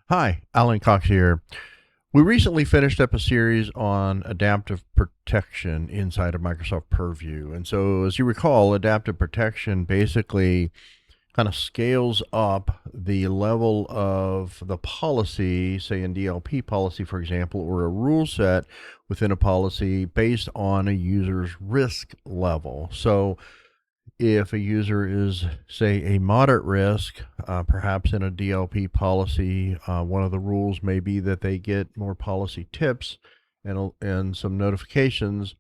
Hi, Alan Cox here. We recently finished up a series on adaptive protection inside of Microsoft Purview. And so, as you recall, adaptive protection basically kind of scales up the level of the policy, say in DLP policy, for example, or a rule set within a policy based on a user's risk level. So, if a user is, say, a moderate risk, perhaps in a DLP policy, one of the rules may be that they get more policy tips and some notifications,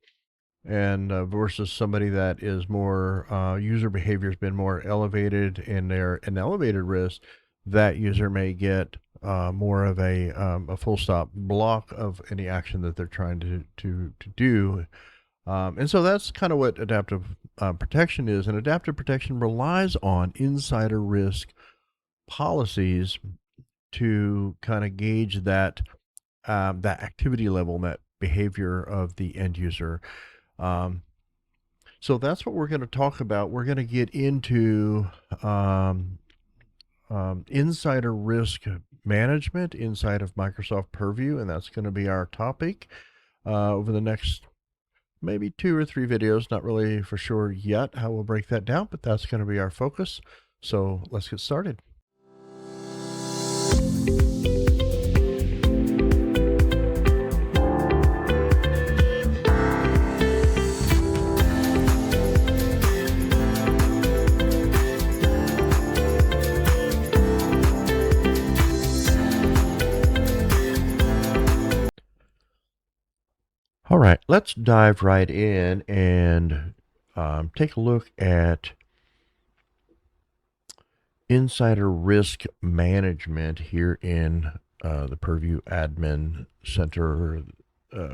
and versus somebody that is more user behavior has been more elevated and they're an elevated risk, that user may get more of a full stop block of any action that they're trying to do. And so that's kind of what adaptive protection is. And adaptive protection relies on insider risk policies to kind of gauge that activity level, that behavior of the end user. Um, so that's what we're going to talk about. We're going to get into insider risk management inside of Microsoft Purview, and that's going to be our topic over the next maybe 2 or 3 videos. Not really for sure yet how we'll break that down, but that's going to be our focus. So let's get started. All right, let's dive right in and take a look at insider risk management here in the Purview Admin Center,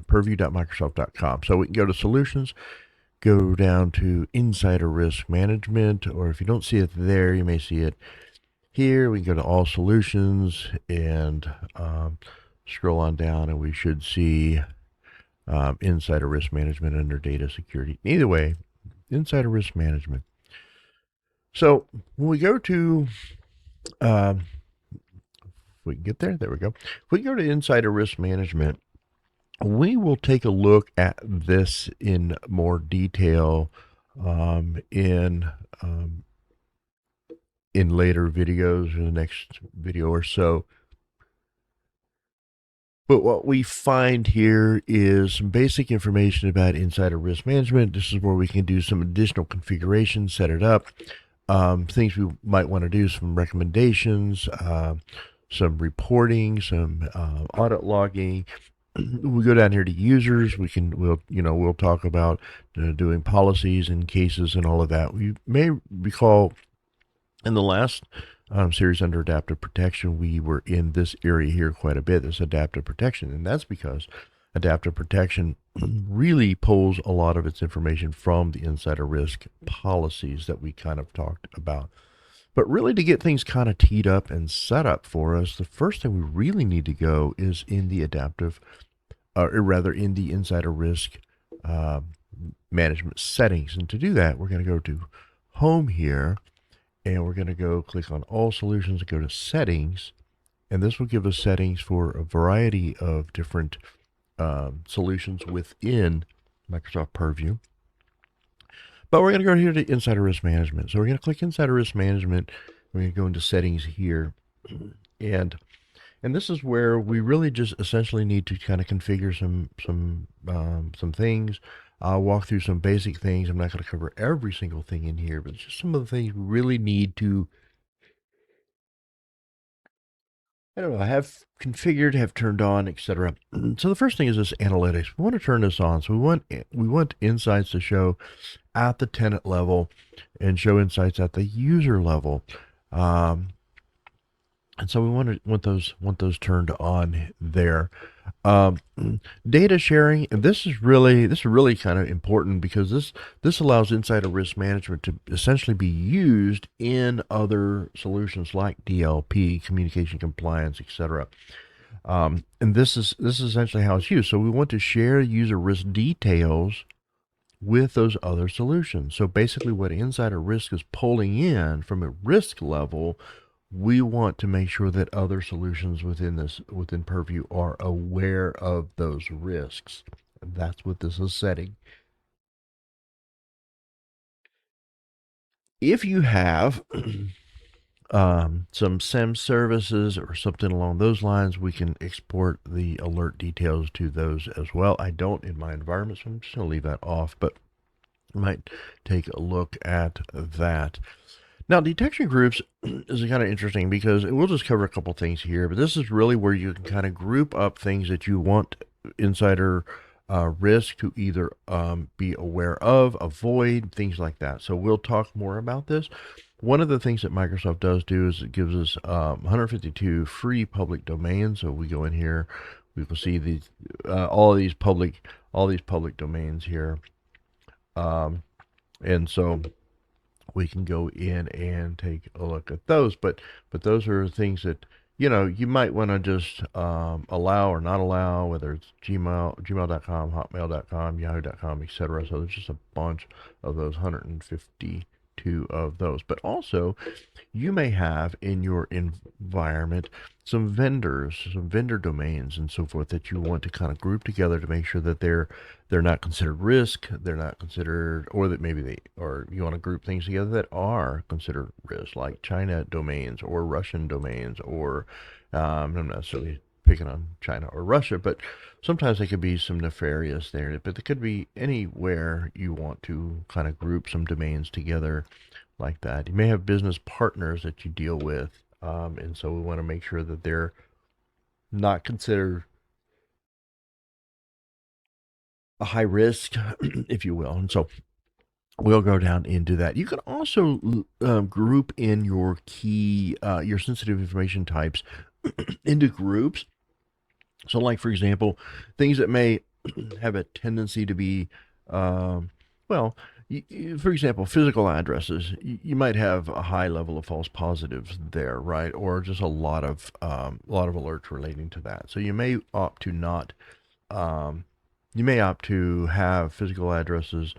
purview.microsoft.com. So we can go to Solutions, go down to Insider Risk Management, or if you don't see it there, you may see it here. We can go to All Solutions and scroll on down, and we should see insider risk management under data security. Either way, insider risk management. So when we go to, if we can get there, there we go. If we go to insider risk management, we will take a look at this in more detail in later videos, in the next video or so. But what we find here is some basic information about insider risk management. This is where we can do some additional configurations, set it up, things we might want to do, some recommendations, some reporting, some audit logging. We go down here to users. We'll talk about doing policies and cases and all of that. We may recall in the last series under adaptive protection, we were in this area here quite a bit, this adaptive protection, and that's because adaptive protection really pulls a lot of its information from the insider risk policies that we kind of talked about. But really, to get things kind of teed up and set up for us, the first thing we really need to go is in the adaptive, or rather in the insider risk management settings. And to do that, we're going to go to Home here, and we're going to go click on All Solutions and go to Settings, and this will give us settings for a variety of different solutions within Microsoft Purview. But we're going to go here to Insider Risk Management. So we're going to click Insider Risk Management. We're going to go into Settings here, and this is where we really just essentially need to kind of configure some things. I'll walk through some basic things. I'm not going to cover every single thing in here, but just some of the things we really need to, have configured, have turned on, etc. So the first thing is this analytics. We want to turn this on. So we want insights to show at the tenant level and show insights at the user level. And so we want those turned on there. Data sharing, and this is really kind of important, because this allows insider risk management to essentially be used in other solutions like DLP, communication compliance, etc. And this is essentially how it's used. So we want to share user risk details with those other solutions. So basically, what insider risk is pulling in from a risk level, we want to make sure that other solutions within Purview are aware of those risks. And that's what this is setting. If you have some SIM services or something along those lines, we can export the alert details to those as well. I don't in my environment, so I'm just going to leave that off, but I might take a look at that. Now, detection groups is kind of interesting because we'll just cover a couple things here, but this is really where you can kind of group up things that you want insider risk to either be aware of, avoid, things like that. So we'll talk more about this. One of the things that Microsoft does do is it gives us 152 free public domains. So we go in here, we will see these all these public domains here, and so we can go in and take a look at those. But those are things that you might want to just allow or not allow, whether it's gmail.com, hotmail.com, yahoo.com, etc. So there's just a bunch of those 152 of those. But also, you may have in your environment some vendors, some vendor domains and so forth that you want to kind of group together to make sure that they're not considered risk, they're not considered, or that maybe they, or you want to group things together that are considered risk, like China domains or Russian domains, or I'm not necessarily picking on China or Russia, but sometimes they could be some nefarious there, but they could be anywhere you want to kind of group some domains together like that. You may have business partners that you deal with, and so we want to make sure that they're not considered a high risk, if you will. And so we'll go down into that. You can also group in your key, your sensitive information types into groups. So, like for example, things that may have a tendency to be, well, for example, physical addresses. You might have a high level of false positives there, right? Or just a lot of alerts relating to that. So you may opt to not um, you may opt to have physical addresses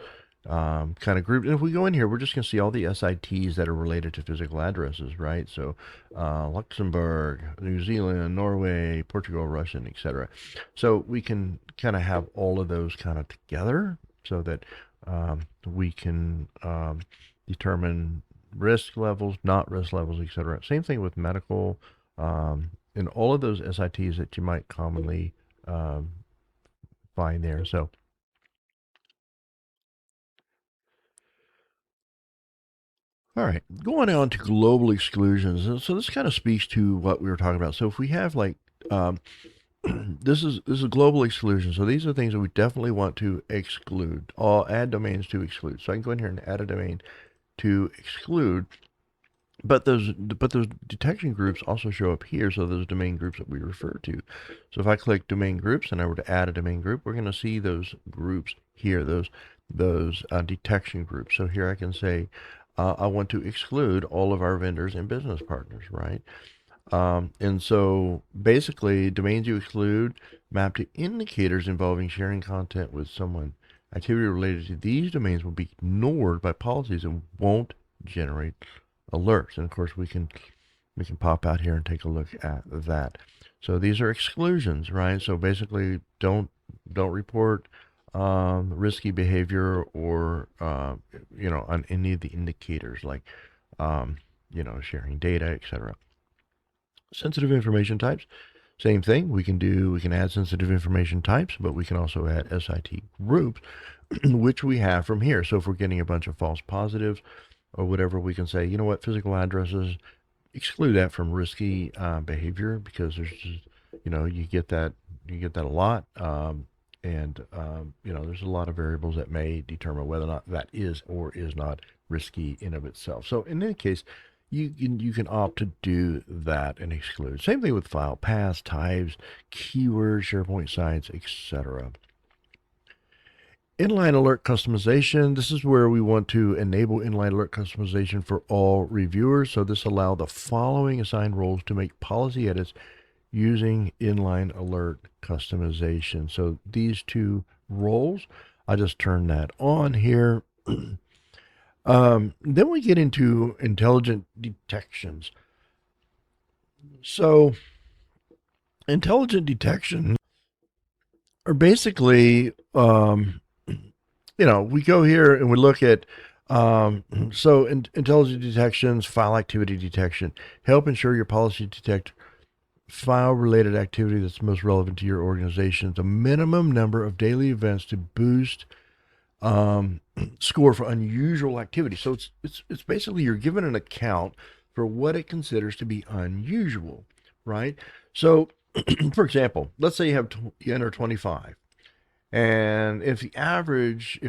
kind of grouped. And if we go in here, we're just going to see all the SITs that are related to physical addresses, right? So Luxembourg, New Zealand, Norway, Portugal, Russian, etc. So we can kind of have all of those kind of together so that we can determine risk levels, not risk levels, etc. Same thing with medical and all of those SITs that you might commonly um, find there. So, all right, going on to global exclusions. So this kind of speaks to what we were talking about. So if we have like, um, this is a global exclusion. So these are things that we definitely want to exclude. All add domains to exclude. So I can go in here and add a domain to exclude. But those detection groups also show up here. So those domain groups that we refer to. So if I click domain groups and I were to add a domain group, we're going to see those groups here. Those detection groups. So here I can say I want to exclude all of our vendors and business partners, right? And so basically, domains you exclude map to indicators involving sharing content with someone. Activity related to these domains will be ignored by policies and won't generate alerts. And of course, we can pop out here and take a look at that. So these are exclusions, right? So basically, don't report risky behavior or on any of the indicators like sharing data, etc. Sensitive information types, same thing. We can add sensitive information types, but we can also add SIT groups, which we have from here. So if we're getting a bunch of false positives or whatever, we can say, you know what, physical addresses, exclude that from risky behavior because there's just, you get that a lot. And there's a lot of variables that may determine whether or not that is or is not risky in of itself. So in any case, you can opt to do that and exclude. Same thing with file paths, types, keywords, SharePoint sites, etc. Inline alert customization. This is where we want to enable inline alert customization for all reviewers. So this allows the following assigned roles to make policy edits using inline alert customization. So these two roles, I just turn that on here. Then we get into intelligent detections. So intelligent detection are basically, we go here and we look at, intelligent detections, file activity detection, help ensure your policy detect file related activity that's most relevant to your organization. The minimum number of daily events to boost um, score for unusual activity. So it's basically you're given an account for what it considers to be unusual, right? So, for example, let's say you enter 25, and if the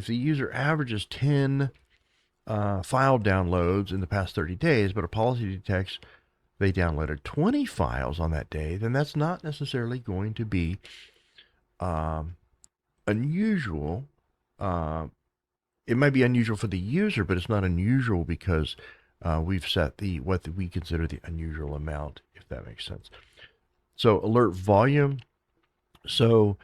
user averages 10 file downloads in the past 30 days, but a policy detects they downloaded 20 files on that day, then that's not necessarily going to be um, unusual. Uh, it might be unusual for the user, but it's not unusual because we've set what we consider the unusual amount, if that makes sense. So alert volume. So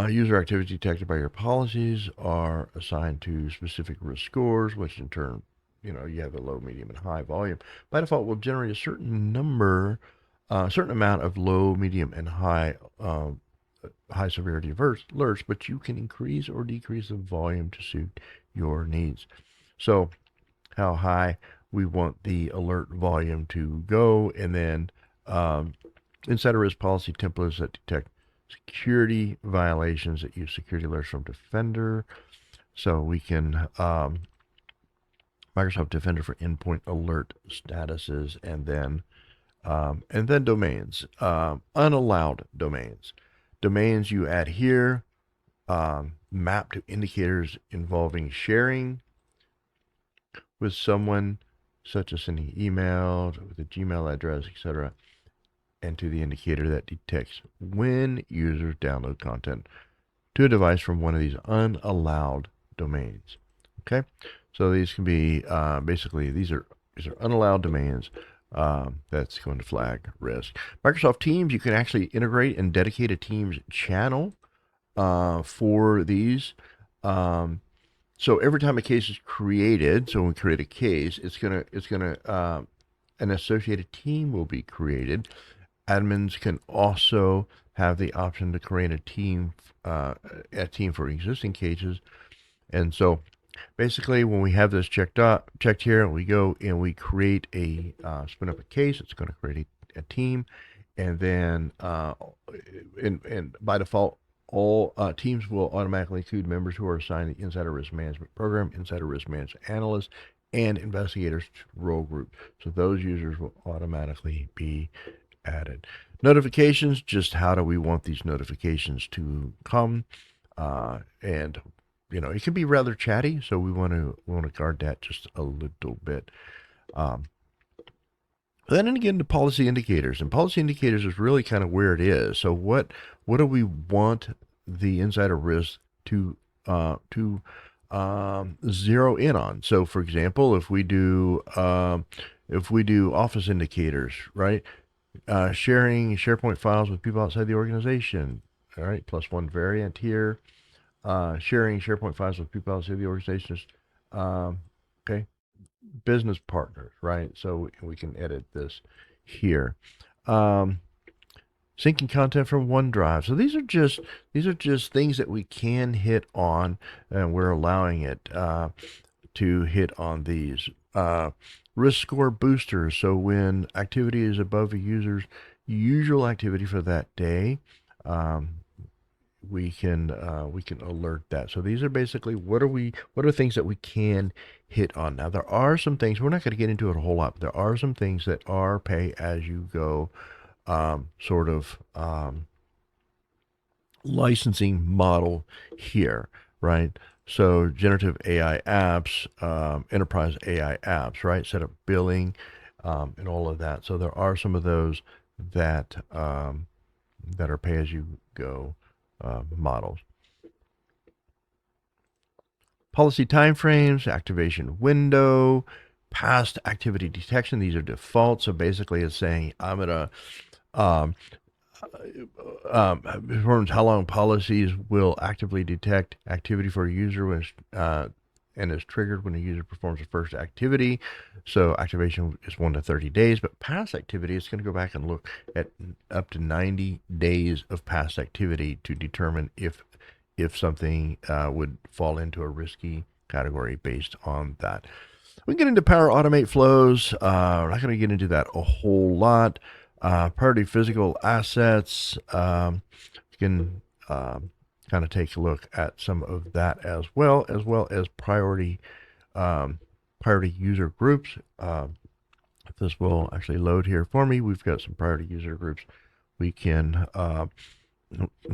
user activity detected by your policies are assigned to specific risk scores, which in turn, you have a low, medium, and high volume. By default, will generate a certain amount of low, medium, and high severity alerts, but you can increase or decrease the volume to suit your needs. So how high we want the alert volume to go, and then inside a risk policy templates that detect security violations that use security alerts from Defender. So we can Microsoft Defender for endpoint alert statuses, and then domains, unallowed domains. Domains you add here map to indicators involving sharing with someone, such as sending email with a Gmail address, etc., and to the indicator that detects when users download content to a device from one of these unallowed domains. Okay, so these can be basically these are unallowed domains. That's going to flag risk. Microsoft Teams, you can actually integrate and dedicate a Teams channel for these. Um, so every time a case is created, so when we create a case, an associated team will be created. Admins can also have the option to create a team for existing cases. And so basically, when we have this checked here, we go and we create spin up a case. It's going to create a team, and then and by default, all teams will automatically include members who are assigned the Insider Risk Management Program, Insider Risk Management Analyst, and Investigators role group. So those users will automatically be added. Notifications, just how do we want these notifications to come? And it can be rather chatty, so we want to guard that just a little bit. Um, then again, to policy indicators, and policy indicators is really kind of where it is. So what do we want the insider risk to zero in on? So, for example, if we do office indicators, right? Sharing SharePoint files with people outside the organization. All right, plus one variant here. Sharing SharePoint files with people outside the organization. Um, okay, business partners, right? So we can edit this here. Um, Syncing content from OneDrive. So these are just things that we can hit on, and we're allowing it to hit on these. Risk score boosters. So when activity is above a user's usual activity for that day, um, we can alert that. So these are basically what are things that we can hit on. Now there are some things we're not going to get into it a whole lot. But there are some things that are pay as you go, sort of licensing model here, right? So generative AI apps, enterprise AI apps, right? Set up billing, and all of that. So there are some of those that are pay as you go models. Policy timeframes, activation window, past activity detection. These are default. So basically, it's saying I'm gonna um, determines how long policies will actively detect activity for a user when and is triggered when a user performs a first activity. So activation is 1 to 30 days, but past activity is going to go back and look at up to 90 days of past activity to determine if something would fall into a risky category based on that. We can get into Power Automate flows. We're not going to get into that a whole lot. Priority physical assets. You can kind of take a look at some of that as well as priority user groups. This will actually load here for me. We've got some priority user groups. We can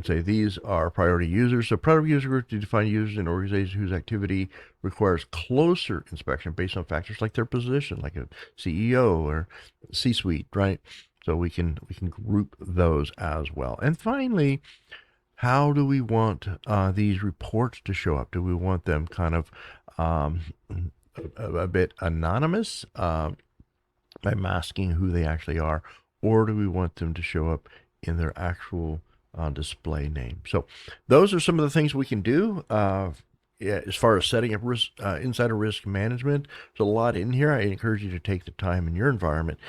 say these are priority users. So priority user groups define users in organizations whose activity requires closer inspection based on factors like their position, like a CEO or C-suite, right? So we can group those as well. And finally, how do we want these reports to show up? Do we want them kind of a bit anonymous by masking who they actually are, or do we want them to show up in their actual display name? So those are some of the things we can do as far as setting up risk, insider risk management. There's a lot in here. I encourage you to take the time in your environment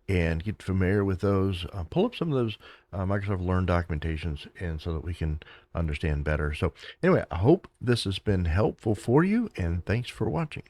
and get familiar with those. Pull up some of those Microsoft Learn documentations, and so that we can understand better. So anyway, I hope this has been helpful for you, and thanks for watching.